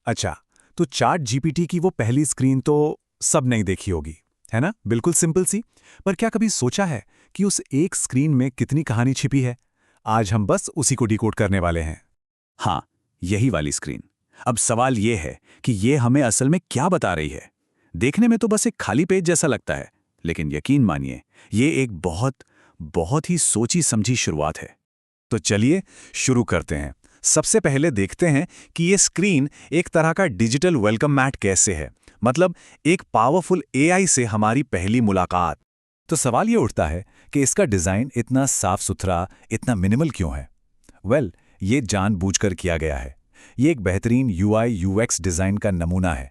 अच्छा, तो chat GPT की वो पहली स्क्रीन तो सब नहीं देखी होगी, है ना? बिल्कुल सिंपल सी। पर क्या कभी सोचा है कि उस एक स्क्रीन में कितनी कहानी छिपी है? आज हम बस उसी को डिकोड करने वाले हैं। हाँ, यही वाली स्क्रीन। अब सवाल ये है कि ये हमें असल में क्या बता रही है। देखने में तो बस एक खाली पेज जैसा लगता है, लेकिन यकीन मानिए, ये एक बहुत बहुत ही सोची समझी शुरुआत है। तो चलिए शुरू करते हैं। सबसे पहले देखते हैं कि ये स्क्रीन एक तरह का डिजिटल वेलकम मैट कैसे है। मतलब एक पावरफुल एआई से हमारी पहली मुलाकात। तो सवाल ये उठता है कि इसका डिज़ाइन इतना साफ सुथरा, इतना मिनिमल क्यों है? ये जानबूझकर किया गया है। ये एक बेहतरीन यूआई यूएक्स डिज़ाइन का नमूना है।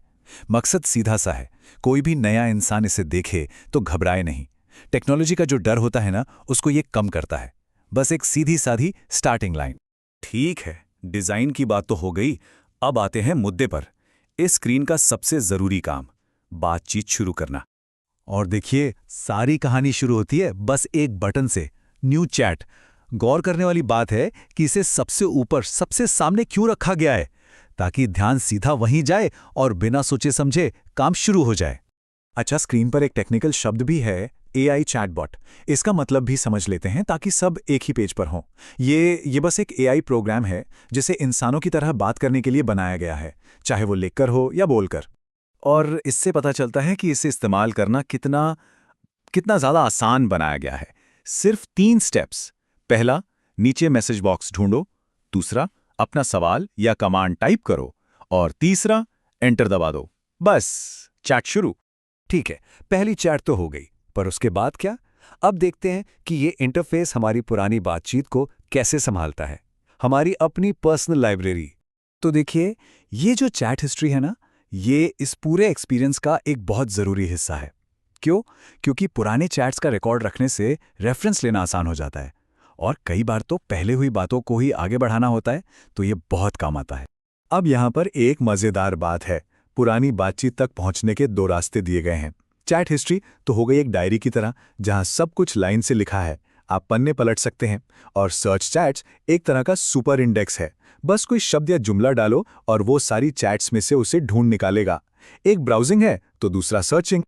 मकसद सीधा सा है, कोई भी नया इंसान इसे देखे तो घबराए नहीं। टेक्नोलॉजी का जो डर होता है ना, उसको ये कम करता है। बस एक सीधी साधी स्टार्टिंग लाइन। ठीक है, डिजाइन की बात तो हो गई। अब आते हैं मुद्दे पर। इस स्क्रीन का सबसे जरूरी काम, बातचीत शुरू करना। और देखिए, सारी कहानी शुरू होती है बस एक बटन से, न्यू चैट। गौर करने वाली बात है कि इसे सबसे ऊपर, सबसे सामने क्यों रखा गया है, ताकि ध्यान सीधा वहीं जाए और बिना सोचे समझे काम शुरू हो जाए। अच्छा, स्क्रीन पर एक टेक्निकल शब्द भी है, एआई चैटबॉट। इसका मतलब भी समझ लेते हैं ताकि सब एक ही पेज पर हों। ये बस एक एआई प्रोग्राम है जिसे इंसानों की तरह बात करने के लिए बनाया गया है, चाहे वो लिखकर हो या बोलकर। और इससे पता चलता है कि इसे इस्तेमाल करना कितना कितना ज़्यादा आसान बनाया गया है। सिर्फ 3 स्टेप्स। पहला, नीचे मैसेज बॉक्स ढूंढो। दूसरा, अपना सवाल या कमांड टाइप करो। और तीसरा, एंटर दबा दो। बस, चैट शुरू। ठीक है, पहली चैट तो हो गई, पर उसके बाद क्या? अब देखते हैं कि ये इंटरफेस हमारी पुरानी बातचीत को कैसे संभालता है, हमारी अपनी पर्सनल लाइब्रेरी। तो देखिए, ये जो चैट हिस्ट्री है ना, ये इस पूरे एक्सपीरियंस का एक बहुत ज़रूरी हिस्सा है। क्यों? क्योंकि पुराने चैट्स का रिकॉर्ड रखने से रेफरेंस लेना आसान हो जाता है। और कई बार तो पहले हुई बातों को ही आगे बढ़ाना होता है, तो ये बहुत काम आता है। अब यहाँ पर एक मज़ेदार बात है। पुरानी बातचीत तक पहुँचने के 2 रास्ते दिए गए हैं। चैट हिस्ट्री तो हो गई एक डायरी की तरह, जहाँ सब कुछ लाइन से लिखा है। आप पन्ने पलट सकते हैं। और सर्च चैट्स एक तरह का सुपर इंडेक्स है। बस कोई शब्द या जुमला डालो और वो सारी चैट्स में से उसे ढूंढ निकालेगा। एक ब्राउजिंग है तो दूसरा सर्चिंग।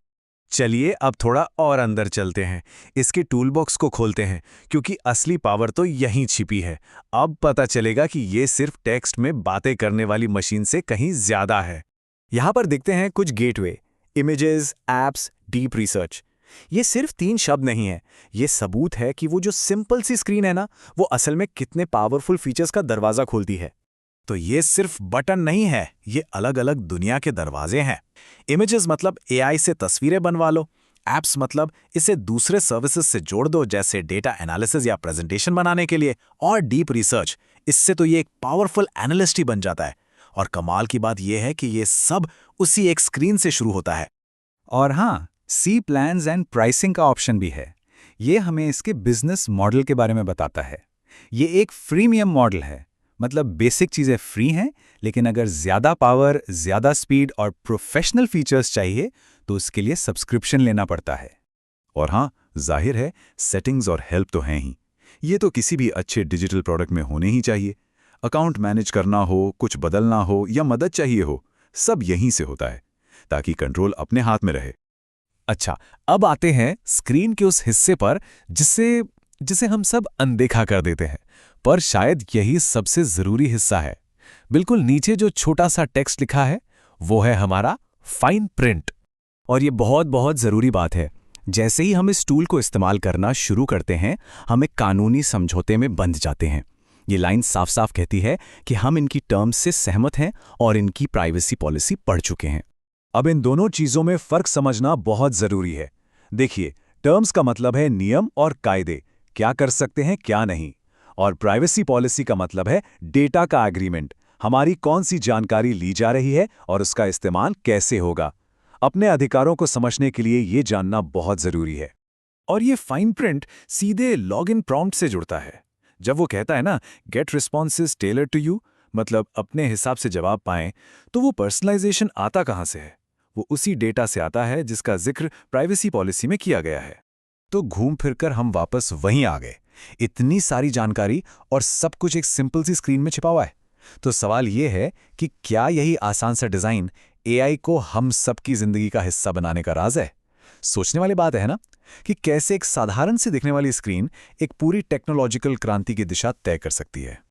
चलिए अब थोड़ा और अंदर चलते हैं, इसके टूलबॉक्स को खोलते हैं, क्योंकि असली पावर तो यहीं छिपी है। अब पता चलेगा कि ये सिर्फ टेक्स्ट में बातें करने वाली मशीन से कहीं ज्यादा है। यहाँ पर देखते हैं कुछ gateway, images, apps, deep research. ये सिर्फ 3 शब्द नहीं है, ये सबूत है कि वो जो सिंपल सी स्क्रीन है ना, वो असल में कितने पावरफुल फीचर्स का दरवाजा खोलती है। तो ये सिर्फ बटन नहीं है, ये अलग अलग दुनिया के दरवाजे हैं। इमेजेस मतलब एआई से तस्वीरें बनवा लो। एप्स मतलब इसे दूसरे सर्विसेज से जोड़ दो, जैसे डेटा एनालिसिस या प्रेजेंटेशन बनाने के लिए। और डीप रिसर्च, इससे तो ये एक पावरफुल एनालिस्ट ही बन जाता है। और कमाल की बात यह है कि ये सब उसी एक स्क्रीन से शुरू होता है। और हाँ, सी प्लान्स एंड प्राइसिंग का ऑप्शन भी है। ये हमें इसके बिजनेस मॉडल के बारे में बताता है। ये एक फ्रीमियम मॉडल है, मतलब बेसिक चीज़ें फ्री हैं, लेकिन अगर ज़्यादा पावर, ज़्यादा स्पीड और प्रोफेशनल फीचर्स चाहिए तो उसके लिए सब्सक्रिप्शन लेना पड़ता है। और हाँ, जाहिर है, सेटिंग्स और हेल्प तो हैं ही। ये तो किसी भी अच्छे डिजिटल प्रोडक्ट में होने ही चाहिए। अकाउंट मैनेज करना हो, कुछ बदलना हो या मदद चाहिए हो, सब यहीं से होता है, ताकि कंट्रोल अपने हाथ में रहे। अच्छा, अब आते हैं स्क्रीन के उस हिस्से पर जिसे जिसे हम सब अनदेखा कर देते हैं, पर शायद यही सबसे जरूरी हिस्सा है। बिल्कुल नीचे जो छोटा सा टेक्स्ट लिखा है, वो है हमारा फाइन प्रिंट। और ये बहुत बहुत जरूरी बात है। जैसे ही हम इस टूल को इस्तेमाल करना शुरू करते हैं, हम एक कानूनी समझौते में बंध जाते हैं। ये लाइन साफ साफ कहती है कि हम इनकी टर्म्स से सहमत हैं और इनकी प्राइवेसी पॉलिसी पढ़ चुके हैं। अब इन दोनों चीजों में फर्क समझना बहुत जरूरी है। देखिए, टर्म्स का मतलब है नियम और कायदे, क्या कर सकते हैं क्या नहीं। और प्राइवेसी पॉलिसी का मतलब है डेटा का एग्रीमेंट, हमारी कौन सी जानकारी ली जा रही है और उसका इस्तेमाल कैसे होगा। अपने अधिकारों को समझने के लिए ये जानना बहुत जरूरी है। और ये फाइन प्रिंट सीधे लॉगिन प्रॉम्प्ट से जुड़ता है। जब वो कहता है ना, get responses tailor to you, मतलब अपने हिसाब से जवाब पाएं, तो वो पर्सनलाइजेशन आता कहाँ से है? वो उसी डेटा से आता है जिसका जिक्र प्राइवेसी पॉलिसी में किया गया है। तो घूम फिरकर हम वापस वहीं आ गए। इतनी सारी जानकारी और सब कुछ एक सिंपल सी स्क्रीन में छिपा हुआ है। तो सवाल ये है कि क्या यही आसान सा डिज़ाइन एआई को हम सबकी ज़िंदगी का हिस्सा बनाने का राज है? सोचने वाली बात है ना कि कैसे एक साधारण सी दिखने वाली स्क्रीन एक पूरी टेक्नोलॉजिकल क्रांति की दिशा तय कर सकती है।